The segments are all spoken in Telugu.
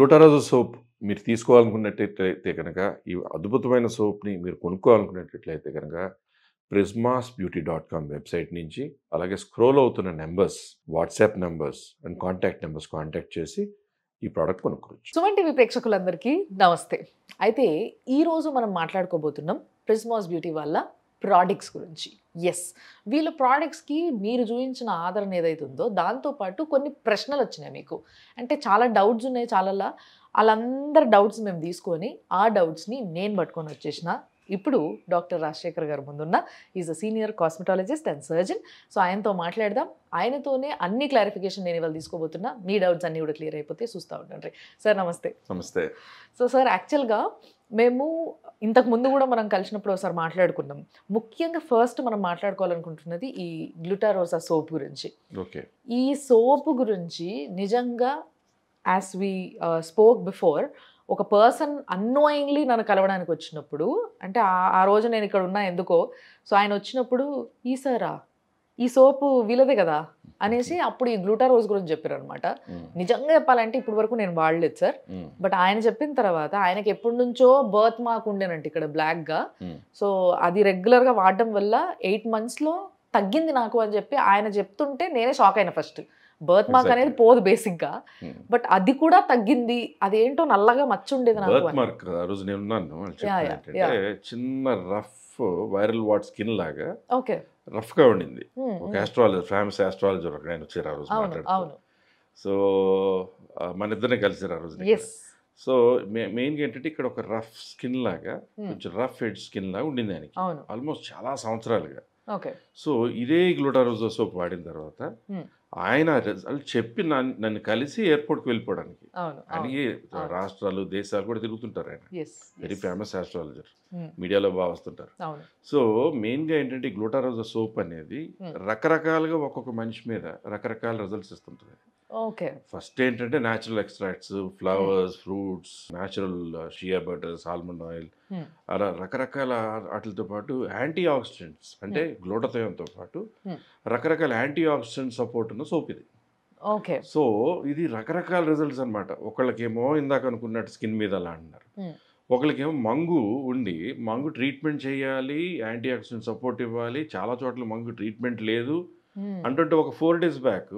గ్లూటారోజో సోప్ మీరు తీసుకోవాలనుకున్నట్టయితే కనుక, ఈ అద్భుతమైన సోప్‌ని మీరు కొనుక్కోవాలనుకున్నట్లయితే కనుక, prismasbeauty.com వెబ్‌సైట్ నుంచి, అలాగే స్క్రోల్ అవుతున్న numbers, WhatsApp numbers and contact numbers contact చేసి ఈ ప్రోడక్ట్ కొనుక్కోవచ్చు. సుమన్ టీవీ ప్రేక్షకులందరికీ నమస్తే. అయితే ఈరోజు మనం మాట్లాడుకోబోతున్నాం ప్రిస్మాస్ బ్యూటీ వాళ్ళ ప్రోడక్ట్స్ గురించి. ఎస్, వీళ్ళ ప్రోడక్ట్స్కి మీరు చూపించిన ఆదరణ ఏదైతే ఉందో దాంతోపాటు కొన్ని ప్రశ్నలు వచ్చినాయి మీకు. అంటే చాలా డౌట్స్ ఉన్నాయి వాళ్ళందరి డౌట్స్ మేము తీసుకొని ఆ డౌట్స్ని నేను పట్టుకొని వచ్చేసిన. ఇప్పుడు డాక్టర్ రాజశేఖర్ గారు ముందున్న is a senior cosmetologist and surgeon. So ఆయనతో మాట్లాడదాం. ఆయనతోనే అన్ని క్లారిఫికేషన్ నేను ఇవాళ తీసుకోబోతున్నా. మీ డౌట్స్ అన్నీ కూడా క్లియర్ అయిపోతే చూస్తూ ఉండండి. సార్ నమస్తే. నమస్తే. సో సార్, యాక్చువల్గా మేము ఇంతకు ముందు కూడా మనం కలిసినప్పుడు ఒకసారి మాట్లాడుకున్నాం. ముఖ్యంగా ఫస్ట్ మనం మాట్లాడుకోవాలనుకుంటున్నది ఈ గ్లూటారోసా సోప్ గురించి. ఓకే. ఈ సోప్ గురించి నిజంగా యాజ్ వి స్పోక్ బిఫోర్, ఒక పర్సన్ అన్నోయింగ్లీ నన్ను కలవడానికి వచ్చినప్పుడు, అంటే ఆ రోజు నేను ఇక్కడ ఉన్నా ఎందుకో, సో ఆయన వచ్చినప్పుడు ఈ సోపు వీలదే కదా అనేసి అప్పుడు ఈ గ్లూటారోజ్ గురించి చెప్పారు అనమాట. నిజంగా చెప్పాలంటే ఇప్పటి వరకు నేను వాడలేదు సార్. బట్ ఆయన చెప్పిన తర్వాత ఆయనకి ఎప్పటి నుంచో బర్త్ మార్క్ ఉండేనంట ఇక్కడ బ్లాక్గా. సో అది రెగ్యులర్గా వాడడం వల్ల 8 monthsలో తగ్గింది నాకు అని చెప్పి ఆయన చెప్తుంటే నేనే షాక్ అయినా. ఫస్ట్ బర్త్ మార్క్ అనేది పోదు బేసిక్గా, బట్ అది కూడా తగ్గింది. అదేంటో నల్లగా మచ్చ ఉండేది నాకు. బర్త్ మార్క్ ఆ రోజు నేను ఉన్నాను. చిన్న రఫ్ వైరల్ వాట్ స్కిన్ లాగా ఓకే రఫ్ గా ఉండింది. ఒక ఆస్ట్రాలజర్, ఫేమస్ ఆస్ట్రాలజర్ ఒక ఆయన వచ్చారు ఆ రోజు మాట్లాడుతూ. సో మన ఇద్దరిని కలిసారు ఆ రోజు. సో మెయిన్గా ఏంటంటే ఇక్కడ ఒక రఫ్ స్కిన్ లాగా, కొంచెం రఫ్ హెడ్ స్కిన్ లాగా ఉండింది ఆయనకి ఆల్మోస్ట్ చాలా సంవత్సరాలుగా. సో ఇదే గ్లూటారోజో సోప్ వాడిన తర్వాత ఆయన రిజల్ట్ చెప్పి నన్ను కలిసి ఎయిర్పోర్ట్కి వెళ్ళిపోవడానికి, అని రాష్ట్రాలు దేశాలు కూడా తిరుగుతుంటారు. ఆయన వెరీ ఫేమస్ ఆస్ట్రాలజర్, మీడియాలో బాగా వస్తుంటారు. సో మెయిన్గా ఏంటంటే గ్లూటారోజో సోప్ అనేది రకరకాలుగా ఒక్కొక్క మనిషి మీద రకరకాల రిజల్ట్స్ ఇస్తుంటుంది. ఫస్ట్ ఏంటంటే natural extracts, flowers, fruits, natural shea butters, almond oil, అలా రకరకాల వాటితో పాటు యాంటీ ఆక్సిడెంట్స్, అంటే గ్లూటాథయోన్తో పాటు రకరకాల యాంటీ ఆక్సిడెంట్ సపోర్ట్ ఉన్న సోప్ ఇది. సో ఇది రకరకాల రిజల్ట్స్ అనమాట. ఒకళ్ళకేమో ఇందాక అనుకున్నట్టు స్కిన్ మీద అలా అంటున్నారు, ఒకరికేమో మంగు ట్రీట్మెంట్ చేయాలి, యాంటీ ఆక్సిడెంట్ సపోర్ట్ ఇవ్వాలి, చాలా చోట్ల మంగు ట్రీట్మెంట్ లేదు అంటుంటే ఒక 4 days బ్యాక్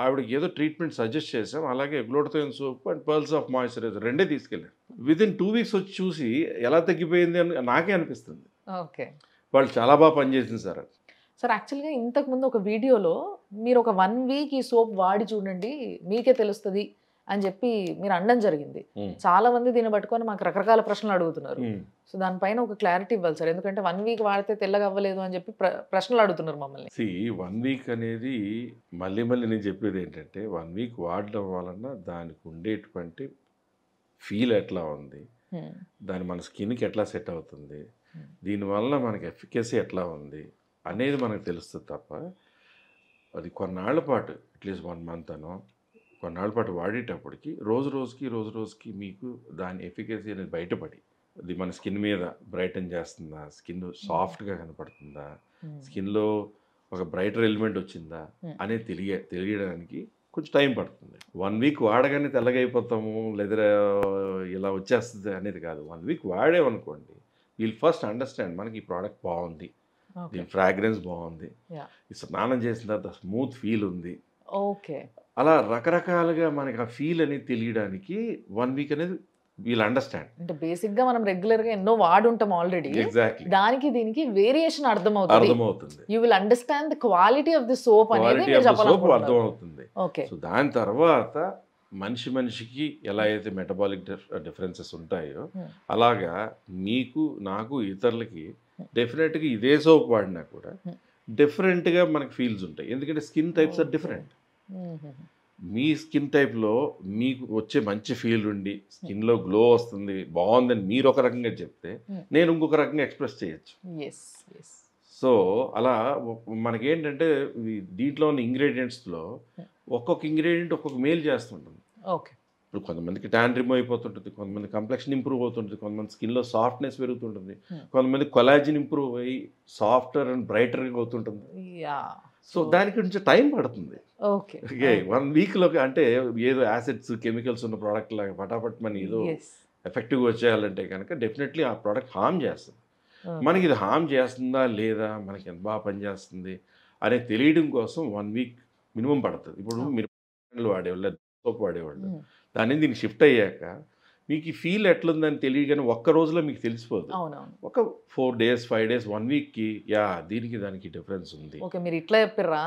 ఆవిడకి ఏదో ట్రీట్మెంట్ సజెస్ట్ చేసాం. అలాగే glutathione soap and pearls of moisturiser రెండే తీసుకెళ్ళారు. విదిన్ 2 weeks వచ్చి చూసి ఎలా తగ్గిపోయింది అని నాకే అనిపిస్తుంది. వాళ్ళు చాలా బాగా పనిచేసింది సార్. సార్ యాక్చువల్గా ఇంతకుముందు ఒక వీడియోలో మీరు ఒక 1 week ఈ సోప్ వాడి చూడండి మీకే తెలుస్తుంది అని చెప్పి మీరు అనడం జరిగింది. చాలా మంది దీన్ని పట్టుకొని మాకు రకరకాల ప్రశ్నలు అడుగుతున్నారు. సో దానిపైన ఒక క్లారిటీ ఇవ్వాలి సార్, ఎందుకంటే 1 week వాడితే తెల్లగా అవ్వలేదు అని చెప్పి ప్రశ్నలు అడుగుతున్నారు మమ్మల్ని. 1 week అనేది మళ్ళీ నేను చెప్పేది ఏంటంటే 1 week వాడడం వలన దానికి ఉండేటువంటి ఫీల్ ఎట్లా ఉంది, దాని మన స్కిన్కి ఎట్లా సెట్ అవుతుంది, దీనివల్ల మనకి ఎఫికసీ ఎట్లా ఉంది అనేది మనకు తెలుస్తుంది తప్ప, అది కొన్నాళ్ళ పాటు అట్లీస్ట్ 1 month అనో కొన్నాళ్ళ పాటు వాడేటప్పటికి రోజు రోజుకి మీకు దాని ఎఫికసీ అనేది బయటపడి, అది మన స్కిన్ మీద బ్రైటన్ చేస్తుందా, స్కిన్ సాఫ్ట్గా కనపడుతుందా, స్కిన్లో ఒక బ్రైటర్ ఎలిమెంట్ వచ్చిందా అనేది తెలియడానికి కొంచెం టైం పడుతుంది. 1 week వాడగానే తెల్లగా అయిపోతాము లేదా ఇలా వచ్చేస్తుంది అనేది కాదు. 1 week వాడేమనుకోండి, వీల్ ఫస్ట్ అండర్స్టాండ్ మనకి ఈ ప్రోడక్ట్ బాగుంది, దీని ఫ్రాగ్రెన్స్ బాగుంది, ఈ స్నానం చేసిన తర్వాత స్మూత్ ఫీల్ ఉంది, అలా రకరకాలుగా మనకి ఆ ఫీల్ అనేది తెలియడానికి 1 week అనేది వీల్ అండర్స్టాండ్. అంటే బేసిక్ గా మనం రెగ్యులర్ గా ఎన్నో వాడుంటాం ఆల్రెడీ, ఎగ్జాక్ట్లీ దానికి దీనికి వేరియేషన్ అర్థమవుతుంది. You will understand the quality of the soap అనేది అర్థమవుతుంది. సో దాని తర్వాత మనిషికి ఎలా అయితే మెటబాలిక్ డిఫరెన్సెస్ ఉంటాయో అలాగా మీకు, నాకు, ఇతరులకి డెఫినెట్గా ఇదే సోప్ వాడినా కూడా డిఫరెంట్గా మనకి ఫీల్స్ ఉంటాయి. ఎందుకంటే స్కిన్ టైప్స్ ఆర్ డిఫరెంట్. మీ స్కిన్ టైప్లో మీకు వచ్చే మంచి ఫీల్ ఉండి స్కిన్లో గ్లో వస్తుంది, బాగుందని మీరు ఒక రకంగా చెప్తే నేను ఇంకొక రకంగా ఎక్స్ప్రెస్ చేయొచ్చు. సో అలా మనకేంటంటే దీంట్లో ఉన్న ఇంగ్రీడియంట్స్లో ఒక్కొక్క ఇంగ్రీడియంట్ ఒక్కొక్క మేలు చేస్తుంటుంది. ఇప్పుడు కొంతమందికి ట్యాన్ రిమూవ్ అయిపోతుంటుంది, కొంతమంది కంప్లెక్షన్ ఇంప్రూవ్ అవుతుంటుంది, కొంతమంది స్కిన్లో సాఫ్ట్నెస్ పెరుగుతుంటుంది, కొంతమంది కొలాజిన్ ఇంప్రూవ్ అయ్యి సాఫ్టర్ అండ్ బ్రైటర్గా అవుతుంటుంది. సో దానికి కొంచెం టైం పడుతుంది. ఓకే 1 వీక్లో అంటే ఏదో యాసిడ్స్ కెమికల్స్ ఉన్న ప్రోడక్ట్ లాగా పటాపట్ మన ఏదో ఎఫెక్టివ్గా వచ్చేయాలంటే కనుక డెఫినెట్లీ ఆ ప్రోడక్ట్ హార్మ్ చేస్తుంది. మనకి ఇది హార్మ్ చేస్తుందా లేదా, మనకి ఎంత బాగా పనిచేస్తుంది అనేది తెలియడం కోసం 1 వీక్ మినిమం పడుతుంది. ఇప్పుడు మీరు వాడేవాళ్ళు, సోప్ వాడేవాళ్ళు, దాని దీనికి షిఫ్ట్ అయ్యాక మీకు ఈ ఫీల్ ఎట్లుందని తెలియగానే ఒక్క రోజులో మీకు తెలిసిపోదు. ఒక 4 days 5 days 1 వీక్కి దీనికి దానికి డిఫరెన్స్ ఉంది. ఓకే, మీరు ఇట్లా చెప్పిర్రా,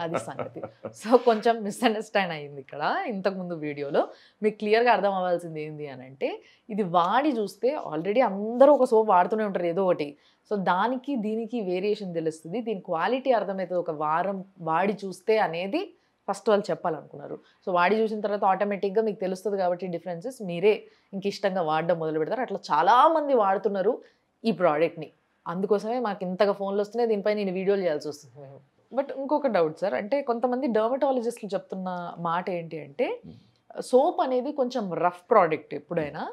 అది సంగతి. సో కొంచెం మిస్అండర్స్టాండ్ అయింది ఇక్కడ. ఇంతకుముందు వీడియోలో మీకు క్లియర్గా అర్థం అవ్వాల్సింది ఏంటి అని అంటే, ఇది వాడి చూస్తే ఆల్రెడీ అందరూ ఒక సోప్ వాడుతూనే ఉంటారు ఏదో ఒకటి. సో దానికి దీనికి వేరియేషన్ తెలుస్తుంది, దీని క్వాలిటీ అర్థమవుతుంది ఒక వారం వాడి చూస్తే అనేది ఫస్ట్ వాళ్ళు చెప్పాలనుకున్నారు. సో వాడి చూసిన తర్వాత ఆటోమేటిక్గా మీకు తెలుస్తుంది కాబట్టి డిఫరెన్సెస్ మీరే ఇంక ఇష్టంగా వాడడం మొదలు పెడతారు. అట్లా చాలామంది వాడుతున్నారు ఈ ప్రోడక్ట్ని, అందుకోసమే మాకు ఇంతగా ఫోన్లు వస్తున్నాయి, దీనిపై నేను వీడియోలు చేయాల్సి వస్తుంది మేము. బట్ ఇంకొక డౌట్ సార్, అంటే కొంతమంది డర్మటాలజిస్టులు చెప్తున్న మాట ఏంటి అంటే, సోప్ అనేది కొంచెం రఫ్ ప్రోడక్ట్ ఎప్పుడైనా.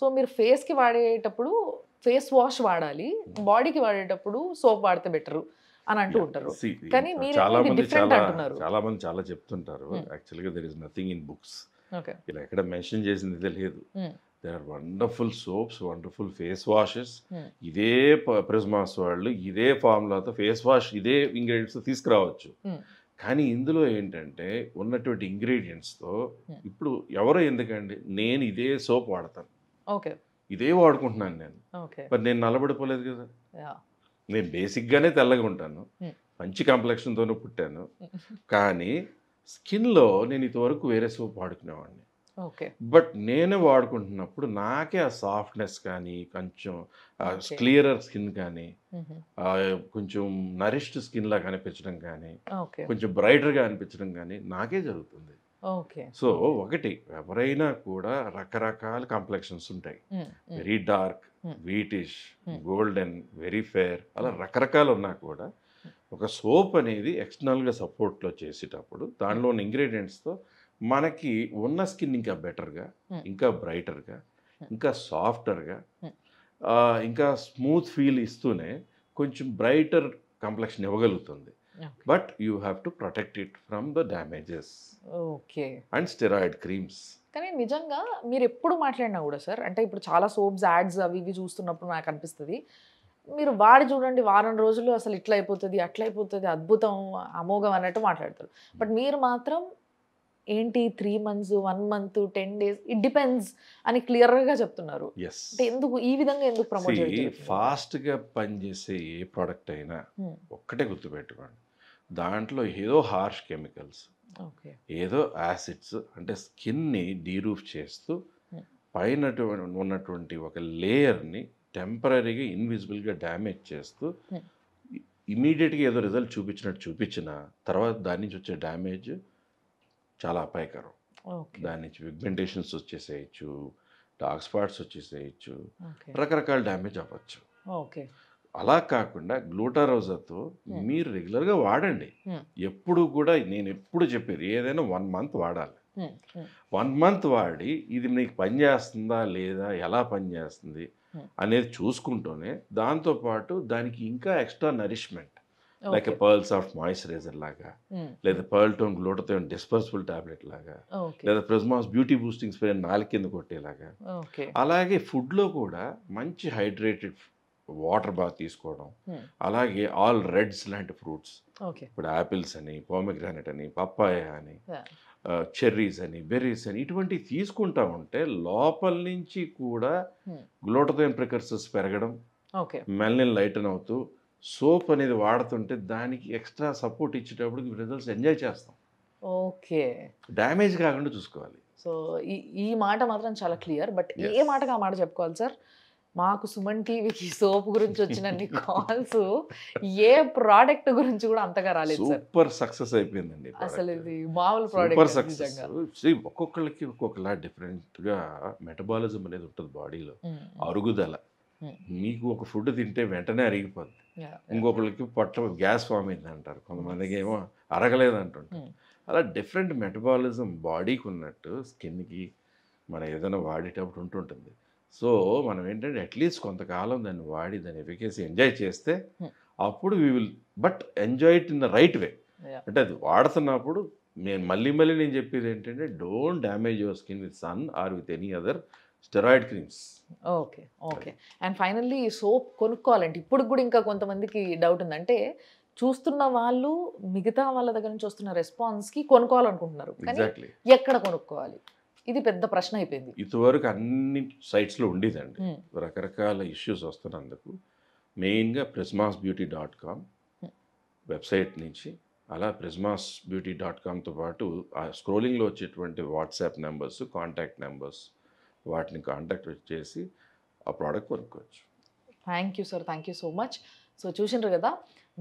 సో మీరు ఫేస్కి వాడేటప్పుడు ఫేస్ వాష్ వాడాలి, బాడీకి వాడేటప్పుడు సోప్ వాడితే బెటరు అని అంటూ ఉంటారు. కానీ మీరు చాలా మంది చాలా చెప్తుంటారు. యాక్చువల్గా there is nothing in books, ఇలా ఎక్కడ మెన్షన్ చేసింది తెలియదు. There are wonderful soaps, wonderful face washes. ఇదే ప్రిజ్మాస్ వాళ్ళు ఇదే ఫార్ములాతో ఫేస్ వాష్ ఇదే ఇంగ్రీడియంట్స్ తీసుకురావచ్చు. కానీ ఇందులో ఏంటంటే ఉన్నటువంటి ఇంగ్రీడియంట్స్తో ఇప్పుడు ఎవరో ఎందుకండి, నేను ఇదే సోప్ వాడతాను, ఇదే వాడుకుంటున్నాను నేను, మరి నేను నల్లబడిపోలేదు కదా. నేను బేసిక్గానే తెల్లగా ఉంటాను, మంచి కాంప్లెక్షన్తోనే పుట్టాను, కానీ స్కిన్లో నేను ఇంతవరకు వేరే సోప్ వాడుకునేవాడిని. బట్ నేనే వాడుకుంటున్నప్పుడు నాకే ఆ సాఫ్ట్నెస్ కానీ, కొంచెం క్లియరర్ స్కిన్ కానీ, కొంచెం నరిష్డ్ స్కిన్ లాగా అనిపించడం కానీ, కొంచెం బ్రైటర్గా అనిపించడం కానీ నాకే జరుగుతుంది. సో ఒకటి, ఎవరైనా కూడా రకరకాల కాంప్లెక్షన్స్ ఉంటాయి. Very dark, whitish, golden, very fair, అలా రకరకాలు ఉన్నా కూడా ఒక సోప్ అనేది ఎక్స్టర్నల్గా సపోర్ట్లో చేసేటప్పుడు దానిలో ఉన్న ఇంగ్రీడియంట్స్తో మనకి ఉన్న స్కిన్ ఇంకా బెటర్గా, ఇంకా బ్రైటర్గా, ఇంకా సాఫ్టర్గా, ఇంకా స్మూత్ ఫీల్ ఇస్తూనే కొంచెం బ్రైటర్ కాంప్లెక్షన్ ఇవ్వగలుగుతుంది. But you have to protect it from the damages and steroid creams. కానీ నిజంగా మీరు ఎప్పుడు మాట్లాడినా కూడా సార్, అంటే ఇప్పుడు చాలా సోప్స్ యాడ్స్ అవి ఇవి చూస్తున్నప్పుడు నాకు అనిపిస్తుంది, మీరు వాడి చూడండి వారం రోజులు అసలు ఇట్లా అయిపోతుంది అట్లా అయిపోతుంది అద్భుతం అమోఘం అన్నట్టు మాట్లాడతారు. బట్ మీరు మాత్రం ఏంటి 3 months 1 month 10 days it depends అని క్లియర్గా చెప్తున్నారు. అంటే ఎందుకు ఈ విధంగా ఎందుకు ప్రమోట్ చేయాలి? ఫాస్ట్గా పనిచేసే ఏ ప్రోడక్ట్ అయినా ఒక్కటే గుర్తుపెట్టుకోండి, దాంట్లో ఏదో హార్ష్ కెమికల్స్, ఏదో యాసిడ్స్, అంటే స్కిన్ని డీరూఫ్ చేస్తూ పైన ఉన్నటువంటి ఒక లేయర్ని టెంపరీగా ఇన్విజిబుల్గా డ్యామేజ్ చేస్తూ ఇమీడియట్గా ఏదో రిజల్ట్ చూపించినట్టు చూపించిన తర్వాత దాని నుంచి వచ్చే డ్యామేజ్ చాలా అపాయకరం. దాని నుంచి పిగ్మెంటేషన్స్ వచ్చేసేయచ్చు, డార్క్ స్పాట్స్ వచ్చేసేయచ్చు, రకరకాల డ్యామేజ్ అవ్వచ్చు. అలా కాకుండా గ్లూటారోజాతో మీరు రెగ్యులర్గా వాడండి. ఎప్పుడు కూడా నేను ఎప్పుడు చెప్పేది ఏదైనా 1 month వాడాలి. 1 month వాడి ఇది మీకు పనిచేస్తుందా లేదా, ఎలా పనిచేస్తుంది అనేది చూసుకుంటూనే దాంతోపాటు దానికి ఇంకా extra nourishment like pearl soft moisturiser లాగా, లేదా pearl tone glutathione dispersible tablet లాగా, లేదా ప్రిజ్మాస్ బ్యూటీ బూస్టింగ్ స్ప్రే 4 కింద కొట్టేలాగా. అలాగే ఫుడ్లో కూడా మంచి హైడ్రేటెడ్ వాటర్ బాగా తీసుకోవడం, అలాగే ఆల్ రెడ్స్ లాంటి ఫ్రూట్స్, ఇప్పుడు యాపిల్స్ అని, పోమగ్రానైట్ అని, పప్పాయ అని, చెర్రీస్ అని, బెర్రీస్ అని, ఇటువంటివి తీసుకుంటా ఉంటే లోపల నుంచి కూడా గ్లూటాథియోన్ ప్రికర్సర్స్ పెరగడం, మెలనిన్ లైటన్ అవుతూ సోప్ అనేది వాడుతుంటే దానికి ఎక్స్ట్రా సపోర్ట్ ఇచ్చేటప్పుడు రిజల్ట్స్ ఎంజాయ్ చేస్తాం. డ్యామేజ్ కాకుండా చూసుకోవాలి. సో ఈ మాట మాత్రం చాలా క్లియర్. బట్ ఏ మాటగా ఆ మాట చెప్పుకోవాలి సార్, మాకు సుమన్ టీవీకి సోప్ గురించి వచ్చిన కాల్స్ ఏ ప్రోడక్ట్ గురించి కూడా అంతగా రాలేదు. సూపర్ సక్సెస్ అయిపోయిందండి అసలు, ఇది మామూలు ప్రోడక్ట్. ఒక్కొక్కరికి ఒక్కొక్కలా డిఫరెంట్గా మెటబాలిజం అనేది ఉంటుంది బాడీలో, అరుగుదల. మీకు ఒక ఫుడ్ తింటే వెంటనే అరిగిపోద్ది, ఇంకొకరికి పొట్ట గ్యాస్ ఫామ్ అయింది అంటారు, కొంతమందికి ఏమో అరగలేదు అంటుంటారు. అలా డిఫరెంట్ మెటబాలిజం బాడీకి ఉన్నట్టు స్కిన్కి మనం ఏదైనా వాడేటప్పుడు ఉంటుంటుంది. సో మనం ఏంటంటే అట్లీస్ట్ కొంతకాలం దాన్ని వాడి దాని ఎఫికసీ ఎంజాయ్ చేస్తే అప్పుడు we will, but enjoy it in the right way. అంటే అది వాడుతున్నప్పుడు నేను మళ్ళీ నేను చెప్పేది ఏంటంటే don't damage your skin with sun or with any other steroid creams. Okay, okay. And finally soap కొనుక్కోవాలంటే ఇప్పుడు కూడా ఇంకా కొంతమందికి డౌట్ ఉంది. అంటే చూస్తున్న వాళ్ళు మిగతా వాళ్ళ దగ్గర నుంచి వస్తున్న రెస్పాన్స్కి కొనుక్కోవాలనుకుంటున్నారు, కానీ ఎక్కడ కొనుక్కోవాలి ఇది పెద్ద ప్రశ్న అయిపోయింది. ఇదివరకు అన్ని సైట్స్లో ఉండేదండి, రకరకాల ఇష్యూస్ వస్తున్నందుకు మెయిన్గా prismasbeauty.com వెబ్సైట్ నుంచి, అలా prismasbeauty.comతో పాటు ఆ స్క్రోలింగ్లో వచ్చేటువంటి వాట్సాప్ నెంబర్స్, కాంటాక్ట్ నెంబర్స్, వాటిని కాంటాక్ట్ చేసి ఆ ప్రోడక్ట్ కొనుక్కోవచ్చు. Thank you sir, thank you so much. So చూసిండ్రు కదా,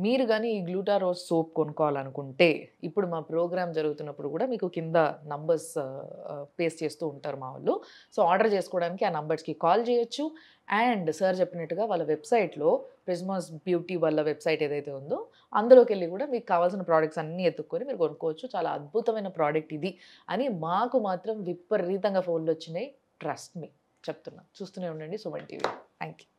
మీరు కానీ ఈ గ్లూటారోజ్ సోప్ కొనుక్కోవాలనుకుంటే ఇప్పుడు మా ప్రోగ్రామ్ జరుగుతున్నప్పుడు కూడా మీకు కింద నంబర్స్ పేస్ట్ చేస్తూ ఉంటారు మా వాళ్ళు. సో ఆర్డర్ చేసుకోవడానికి ఆ నంబర్స్కి కాల్ చేయొచ్చు. అండ్ సార్ చెప్పినట్టుగా వాళ్ళ వెబ్సైట్లో ప్రిస్మాస్ బ్యూటీ వాళ్ళ వెబ్సైట్ ఏదైతే ఉందో అందులోకి వెళ్ళి కూడా మీకు కావాల్సిన ప్రోడక్ట్స్ అన్నీ ఎత్తుక్కొని మీరు కొనుక్కోవచ్చు. చాలా అద్భుతమైన ప్రోడక్ట్ ఇది అని మాకు మాత్రం విపరీతంగా ఫోన్లు వచ్చినాయి. ట్రస్ట్ మీ చెప్తున్నా. చూస్తూనే ఉండండి సుమన్ టీవీ. Thank you.